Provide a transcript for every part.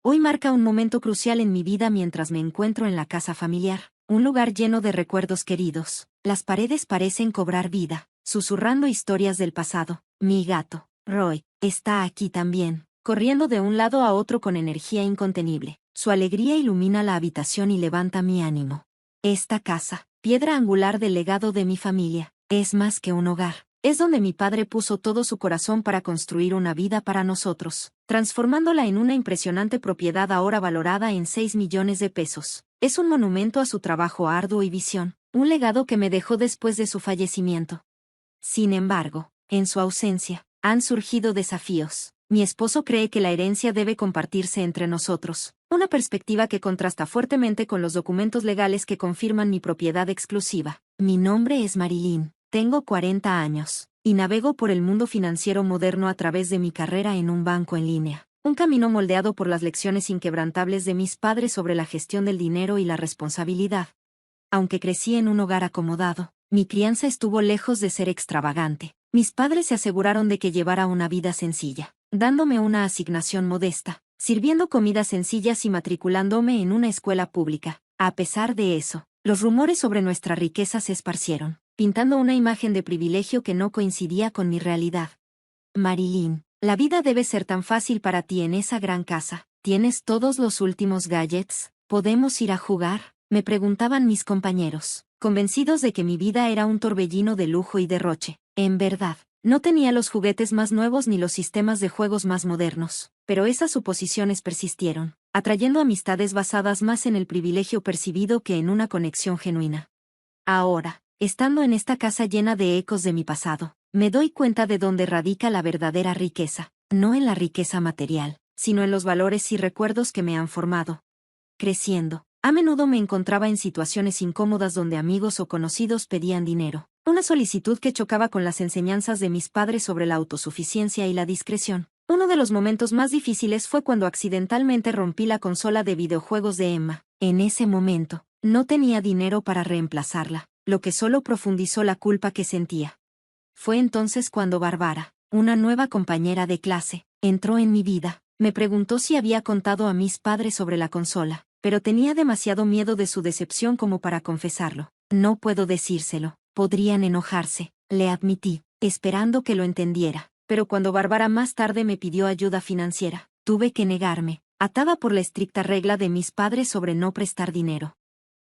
Hoy marca un momento crucial en mi vida mientras me encuentro en la casa familiar, un lugar lleno de recuerdos queridos. Las paredes parecen cobrar vida, susurrando historias del pasado. Mi gato, Roy, está aquí también, corriendo de un lado a otro con energía incontenible. Su alegría ilumina la habitación y levanta mi ánimo. Esta casa, piedra angular del legado de mi familia, es más que un hogar. Es donde mi padre puso todo su corazón para construir una vida para nosotros, transformándola en una impresionante propiedad ahora valorada en 6 millones de pesos. Es un monumento a su trabajo arduo y visión, un legado que me dejó después de su fallecimiento. Sin embargo, en su ausencia, han surgido desafíos. Mi esposo cree que la herencia debe compartirse entre nosotros, una perspectiva que contrasta fuertemente con los documentos legales que confirman mi propiedad exclusiva. Mi nombre es Marilyn. Tengo 40 años, y navego por el mundo financiero moderno a través de mi carrera en un banco en línea. Un camino moldeado por las lecciones inquebrantables de mis padres sobre la gestión del dinero y la responsabilidad. Aunque crecí en un hogar acomodado, mi crianza estuvo lejos de ser extravagante. Mis padres se aseguraron de que llevara una vida sencilla, dándome una asignación modesta, sirviendo comidas sencillas y matriculándome en una escuela pública. A pesar de eso, los rumores sobre nuestra riqueza se esparcieron, pintando una imagen de privilegio que no coincidía con mi realidad. Marilyn, la vida debe ser tan fácil para ti en esa gran casa. ¿Tienes todos los últimos gadgets? ¿Podemos ir a jugar?, me preguntaban mis compañeros, convencidos de que mi vida era un torbellino de lujo y derroche. En verdad, no tenía los juguetes más nuevos ni los sistemas de juegos más modernos, pero esas suposiciones persistieron, atrayendo amistades basadas más en el privilegio percibido que en una conexión genuina. Ahora, estando en esta casa llena de ecos de mi pasado, me doy cuenta de dónde radica la verdadera riqueza, no en la riqueza material, sino en los valores y recuerdos que me han formado. Creciendo, a menudo me encontraba en situaciones incómodas donde amigos o conocidos pedían dinero, una solicitud que chocaba con las enseñanzas de mis padres sobre la autosuficiencia y la discreción. Uno de los momentos más difíciles fue cuando accidentalmente rompí la consola de videojuegos de Emma. En ese momento, no tenía dinero para reemplazarla, lo que solo profundizó la culpa que sentía. Fue entonces cuando Bárbara, una nueva compañera de clase, entró en mi vida. Me preguntó si había contado a mis padres sobre la consola, pero tenía demasiado miedo de su decepción como para confesarlo. No puedo decírselo, podrían enojarse, le admití, esperando que lo entendiera. Pero cuando Bárbara más tarde me pidió ayuda financiera, tuve que negarme, atada por la estricta regla de mis padres sobre no prestar dinero.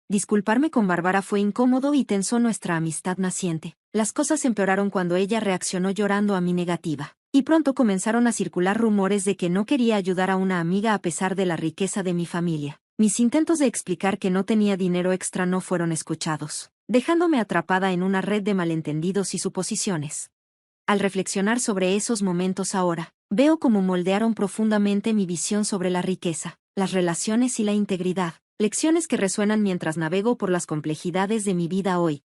Disculparme con Bárbara fue incómodo y tensó nuestra amistad naciente. Las cosas empeoraron cuando ella reaccionó llorando a mi negativa, y pronto comenzaron a circular rumores de que no quería ayudar a una amiga a pesar de la riqueza de mi familia. Mis intentos de explicar que no tenía dinero extra no fueron escuchados, dejándome atrapada en una red de malentendidos y suposiciones. Al reflexionar sobre esos momentos ahora, veo cómo moldearon profundamente mi visión sobre la riqueza, las relaciones y la integridad. Lecciones que resuenan mientras navego por las complejidades de mi vida hoy.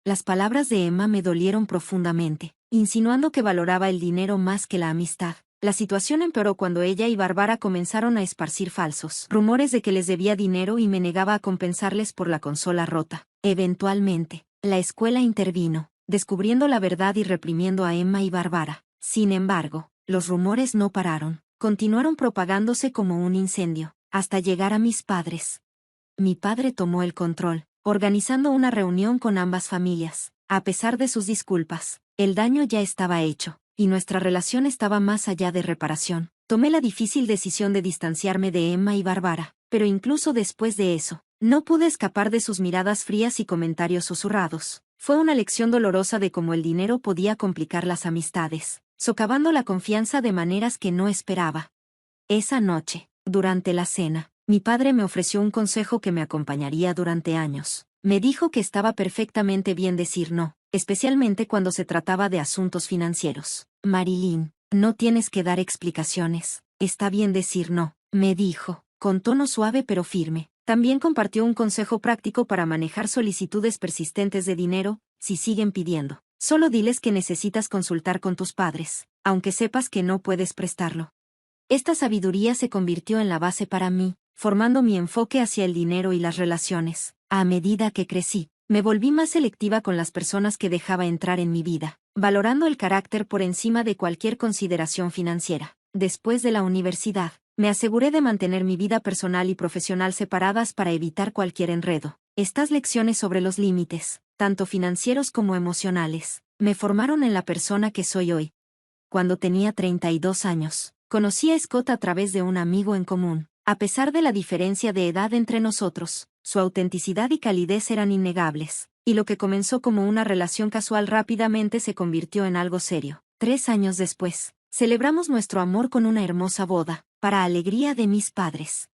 Las palabras de Emma me dolieron profundamente, insinuando que valoraba el dinero más que la amistad. La situación empeoró cuando ella y Bárbara comenzaron a esparcir falsos rumores de que les debía dinero y me negaba a compensarles por la consola rota. Eventualmente, la escuela intervino, descubriendo la verdad y reprimiendo a Emma y Bárbara. Sin embargo, los rumores no pararon, continuaron propagándose como un incendio, hasta llegar a mis padres. Mi padre tomó el control, organizando una reunión con ambas familias. A pesar de sus disculpas, el daño ya estaba hecho, y nuestra relación estaba más allá de reparación. Tomé la difícil decisión de distanciarme de Emma y Bárbara, pero incluso después de eso, no pude escapar de sus miradas frías y comentarios susurrados. Fue una lección dolorosa de cómo el dinero podía complicar las amistades, socavando la confianza de maneras que no esperaba. Esa noche, durante la cena, mi padre me ofreció un consejo que me acompañaría durante años. Me dijo que estaba perfectamente bien decir no, especialmente cuando se trataba de asuntos financieros. Marilyn, no tienes que dar explicaciones. Está bien decir no, me dijo, con tono suave pero firme. También compartió un consejo práctico para manejar solicitudes persistentes de dinero. Si siguen pidiendo, solo diles que necesitas consultar con tus padres, aunque sepas que no puedes prestarlo. Esta sabiduría se convirtió en la base para mí, formando mi enfoque hacia el dinero y las relaciones. A medida que crecí, me volví más selectiva con las personas que dejaba entrar en mi vida, valorando el carácter por encima de cualquier consideración financiera. Después de la universidad, Me aseguré de mantener mi vida personal y profesional separadas para evitar cualquier enredo. Estas lecciones sobre los límites, tanto financieros como emocionales, me formaron en la persona que soy hoy. Cuando tenía 32 años, conocí a Scott a través de un amigo en común. A pesar de la diferencia de edad entre nosotros, su autenticidad y calidez eran innegables, y lo que comenzó como una relación casual rápidamente se convirtió en algo serio. 3 años después, celebramos nuestro amor con una hermosa boda, para alegría de mis padres.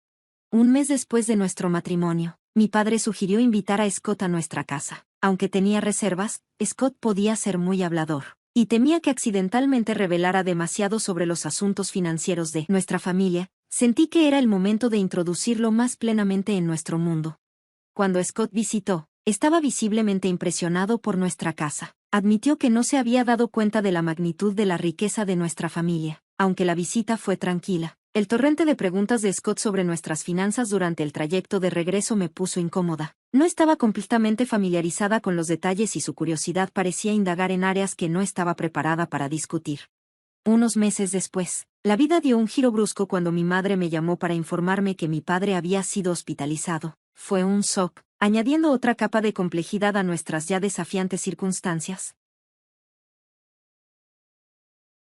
Un mes después de nuestro matrimonio, mi padre sugirió invitar a Scott a nuestra casa. Aunque tenía reservas, Scott podía ser muy hablador, y temía que accidentalmente revelara demasiado sobre los asuntos financieros de nuestra familia. Sentí que era el momento de introducirlo más plenamente en nuestro mundo. Cuando Scott visitó, estaba visiblemente impresionado por nuestra casa. Admitió que no se había dado cuenta de la magnitud de la riqueza de nuestra familia, aunque la visita fue tranquila. El torrente de preguntas de Scott sobre nuestras finanzas durante el trayecto de regreso me puso incómoda. No estaba completamente familiarizada con los detalles y su curiosidad parecía indagar en áreas que no estaba preparada para discutir. Unos meses después, la vida dio un giro brusco cuando mi madre me llamó para informarme que mi padre había sido hospitalizado. Fue un shock, añadiendo otra capa de complejidad a nuestras ya desafiantes circunstancias.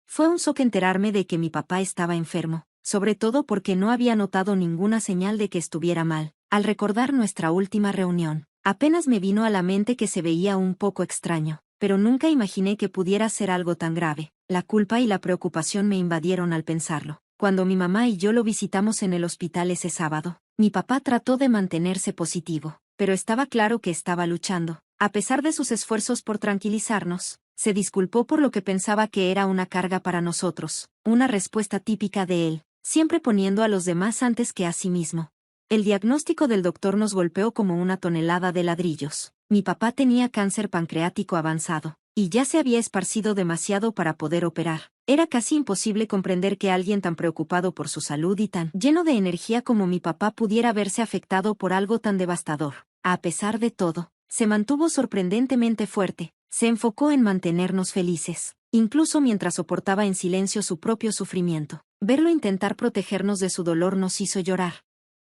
Fue un shock enterarme de que mi papá estaba enfermo, sobre todo porque no había notado ninguna señal de que estuviera mal. Al recordar nuestra última reunión, apenas me vino a la mente que se veía un poco extraño, pero nunca imaginé que pudiera ser algo tan grave. La culpa y la preocupación me invadieron al pensarlo. Cuando mi mamá y yo lo visitamos en el hospital ese sábado, mi papá trató de mantenerse positivo, pero estaba claro que estaba luchando. A pesar de sus esfuerzos por tranquilizarnos, se disculpó por lo que pensaba que era una carga para nosotros, una respuesta típica de él, siempre poniendo a los demás antes que a sí mismo. El diagnóstico del doctor nos golpeó como una tonelada de ladrillos. Mi papá tenía cáncer pancreático avanzado, y ya se había esparcido demasiado para poder operar. Era casi imposible comprender que alguien tan preocupado por su salud y tan lleno de energía como mi papá pudiera verse afectado por algo tan devastador. A pesar de todo, se mantuvo sorprendentemente fuerte, se enfocó en mantenernos felices, incluso mientras soportaba en silencio su propio sufrimiento. Verlo intentar protegernos de su dolor nos hizo llorar.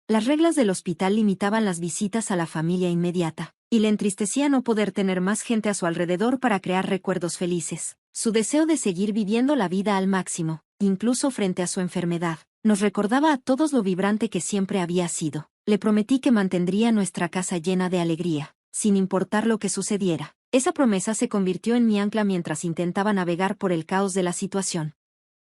Las reglas del hospital limitaban las visitas a la familia inmediata, y le entristecía no poder tener más gente a su alrededor para crear recuerdos felices. Su deseo de seguir viviendo la vida al máximo, incluso frente a su enfermedad, nos recordaba a todos lo vibrante que siempre había sido. Le prometí que mantendría nuestra casa llena de alegría, sin importar lo que sucediera. Esa promesa se convirtió en mi ancla mientras intentaba navegar por el caos de la situación.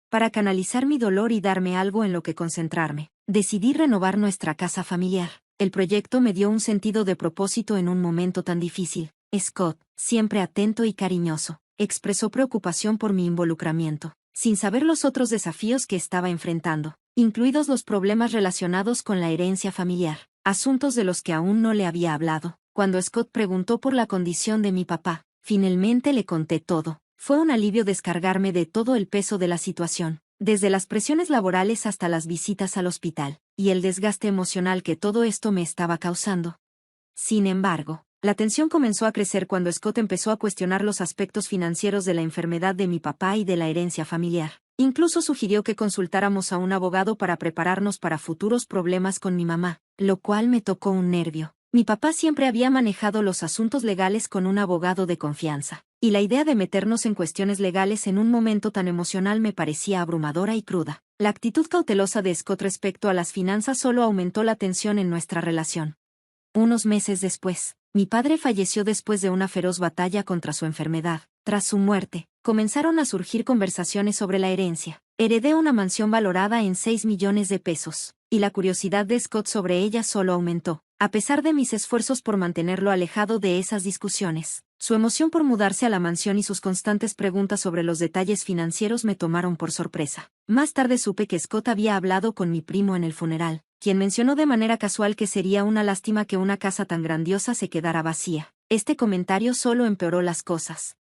Para canalizar mi dolor y darme algo en lo que concentrarme, decidí renovar nuestra casa familiar. El proyecto me dio un sentido de propósito en un momento tan difícil. Scott, siempre atento y cariñoso, expresó preocupación por mi involucramiento, sin saber los otros desafíos que estaba enfrentando, incluidos los problemas relacionados con la herencia familiar, asuntos de los que aún no le había hablado. Cuando Scott preguntó por la condición de mi papá, finalmente le conté todo. Fue un alivio descargarme de todo el peso de la situación, desde las presiones laborales hasta las visitas al hospital, y el desgaste emocional que todo esto me estaba causando. Sin embargo, la tensión comenzó a crecer cuando Scott empezó a cuestionar los aspectos financieros de la enfermedad de mi papá y de la herencia familiar. Incluso sugirió que consultáramos a un abogado para prepararnos para futuros problemas con mi mamá, lo cual me tocó un nervio. Mi papá siempre había manejado los asuntos legales con un abogado de confianza, y la idea de meternos en cuestiones legales en un momento tan emocional me parecía abrumadora y cruda. La actitud cautelosa de Scott respecto a las finanzas solo aumentó la tensión en nuestra relación. Unos meses después, mi padre falleció después de una feroz batalla contra su enfermedad. Tras su muerte, comenzaron a surgir conversaciones sobre la herencia. Heredé una mansión valorada en 6 millones de pesos, y la curiosidad de Scott sobre ella solo aumentó. A pesar de mis esfuerzos por mantenerlo alejado de esas discusiones, su emoción por mudarse a la mansión y sus constantes preguntas sobre los detalles financieros me tomaron por sorpresa. Más tarde supe que Scott había hablado con mi primo en el funeral, quien mencionó de manera casual que sería una lástima que una casa tan grandiosa se quedara vacía. Este comentario solo empeoró las cosas.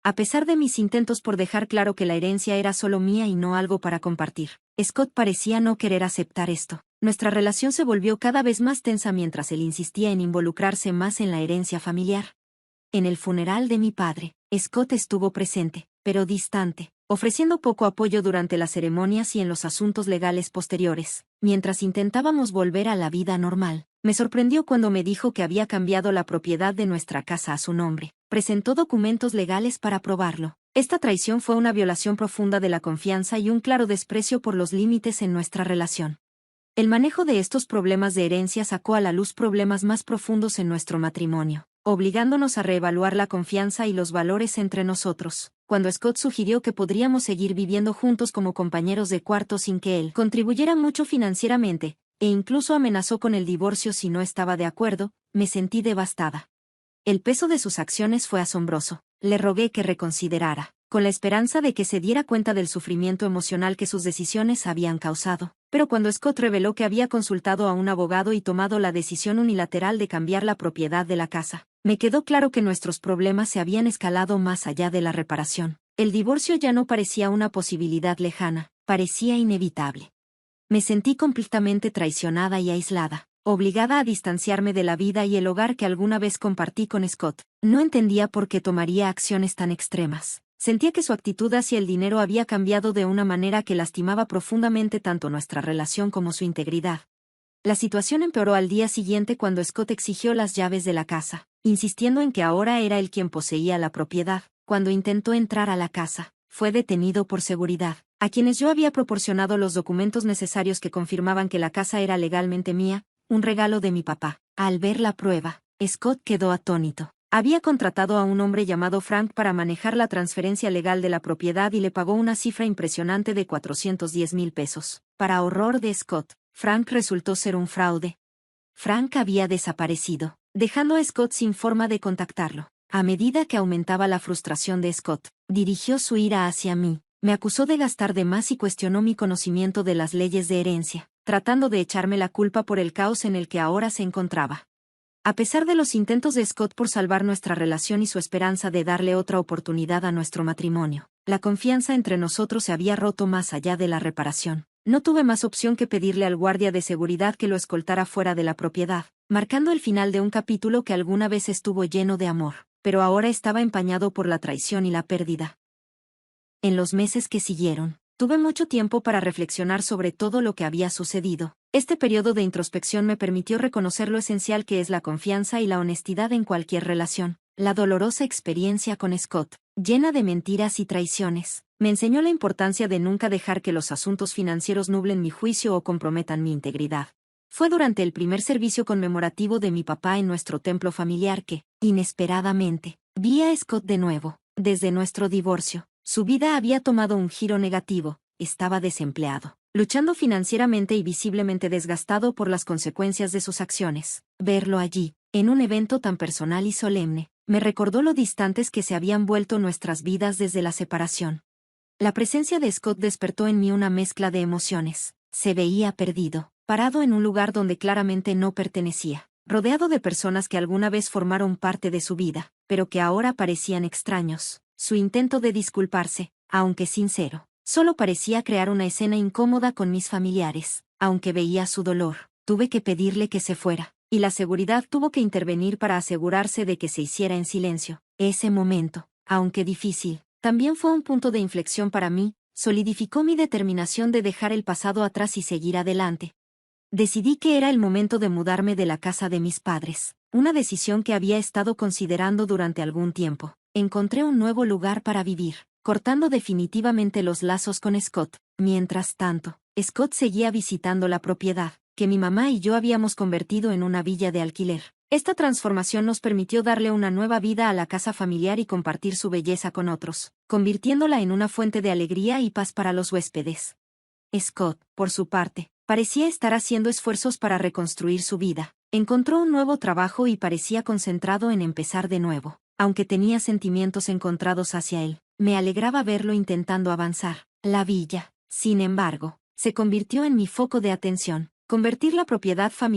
A pesar de mis intentos por dejar claro que la herencia era solo mía y no algo para compartir, Scott parecía no querer aceptar esto. Nuestra relación se volvió cada vez más tensa mientras él insistía en involucrarse más en la herencia familiar. En el funeral de mi padre, Scott estuvo presente, pero distante, ofreciendo poco apoyo durante las ceremonias y en los asuntos legales posteriores. Mientras intentábamos volver a la vida normal, me sorprendió cuando me dijo que había cambiado la propiedad de nuestra casa a su nombre. Presentó documentos legales para probarlo. Esta traición fue una violación profunda de la confianza y un claro desprecio por los límites en nuestra relación. El manejo de estos problemas de herencia sacó a la luz problemas más profundos en nuestro matrimonio, obligándonos a reevaluar la confianza y los valores entre nosotros. Cuando Scott sugirió que podríamos seguir viviendo juntos como compañeros de cuarto sin que él contribuyera mucho financieramente, e incluso amenazó con el divorcio si no estaba de acuerdo, me sentí devastada. El peso de sus acciones fue asombroso. Le rogué que reconsiderara, con la esperanza de que se diera cuenta del sufrimiento emocional que sus decisiones habían causado. Pero cuando Scott reveló que había consultado a un abogado y tomado la decisión unilateral de cambiar la propiedad de la casa, me quedó claro que nuestros problemas se habían escalado más allá de la reparación. El divorcio ya no parecía una posibilidad lejana, parecía inevitable. Me sentí completamente traicionada y aislada, obligada a distanciarme de la vida y el hogar que alguna vez compartí con Scott. No entendía por qué tomaría acciones tan extremas. Sentía que su actitud hacia el dinero había cambiado de una manera que lastimaba profundamente tanto nuestra relación como su integridad. La situación empeoró al día siguiente cuando Scott exigió las llaves de la casa, insistiendo en que ahora era él quien poseía la propiedad. Cuando intentó entrar a la casa, fue detenido por seguridad, a quienes yo había proporcionado los documentos necesarios que confirmaban que la casa era legalmente mía, un regalo de mi papá. Al ver la prueba, Scott quedó atónito. Había contratado a un hombre llamado Frank para manejar la transferencia legal de la propiedad y le pagó una cifra impresionante de 410,000 pesos. Para horror de Scott, Frank resultó ser un fraude. Frank había desaparecido, dejando a Scott sin forma de contactarlo. A medida que aumentaba la frustración de Scott, dirigió su ira hacia mí, me acusó de gastar de más y cuestionó mi conocimiento de las leyes de herencia, tratando de echarme la culpa por el caos en el que ahora se encontraba. A pesar de los intentos de Scott por salvar nuestra relación y su esperanza de darle otra oportunidad a nuestro matrimonio, la confianza entre nosotros se había roto más allá de la reparación. No tuve más opción que pedirle al guardia de seguridad que lo escoltara fuera de la propiedad, marcando el final de un capítulo que alguna vez estuvo lleno de amor, pero ahora estaba empañado por la traición y la pérdida. En los meses que siguieron, tuve mucho tiempo para reflexionar sobre todo lo que había sucedido. Este periodo de introspección me permitió reconocer lo esencial que es la confianza y la honestidad en cualquier relación. La dolorosa experiencia con Scott, llena de mentiras y traiciones, me enseñó la importancia de nunca dejar que los asuntos financieros nublen mi juicio o comprometan mi integridad. Fue durante el primer servicio conmemorativo de mi papá en nuestro templo familiar que, inesperadamente, vi a Scott de nuevo. Desde nuestro divorcio, su vida había tomado un giro negativo, estaba desempleado, luchando financieramente y visiblemente desgastado por las consecuencias de sus acciones. Verlo allí, en un evento tan personal y solemne, me recordó lo distantes que se habían vuelto nuestras vidas desde la separación. La presencia de Scott despertó en mí una mezcla de emociones. Se veía perdido, parado en un lugar donde claramente no pertenecía, rodeado de personas que alguna vez formaron parte de su vida, pero que ahora parecían extraños. Su intento de disculparse, aunque sincero, solo parecía crear una escena incómoda con mis familiares. Aunque veía su dolor, tuve que pedirle que se fuera, y la seguridad tuvo que intervenir para asegurarse de que se hiciera en silencio. Ese momento, aunque difícil, también fue un punto de inflexión para mí, solidificó mi determinación de dejar el pasado atrás y seguir adelante. Decidí que era el momento de mudarme de la casa de mis padres, una decisión que había estado considerando durante algún tiempo. Encontré un nuevo lugar para vivir, cortando definitivamente los lazos con Scott. Mientras tanto, Scott seguía visitando la propiedad, que mi mamá y yo habíamos convertido en una villa de alquiler. Esta transformación nos permitió darle una nueva vida a la casa familiar y compartir su belleza con otros, convirtiéndola en una fuente de alegría y paz para los huéspedes. Scott, por su parte, parecía estar haciendo esfuerzos para reconstruir su vida. Encontró un nuevo trabajo y parecía concentrado en empezar de nuevo. Aunque tenía sentimientos encontrados hacia él, me alegraba verlo intentando avanzar. La villa, sin embargo, se convirtió en mi foco de atención. Convertir la propiedad familiar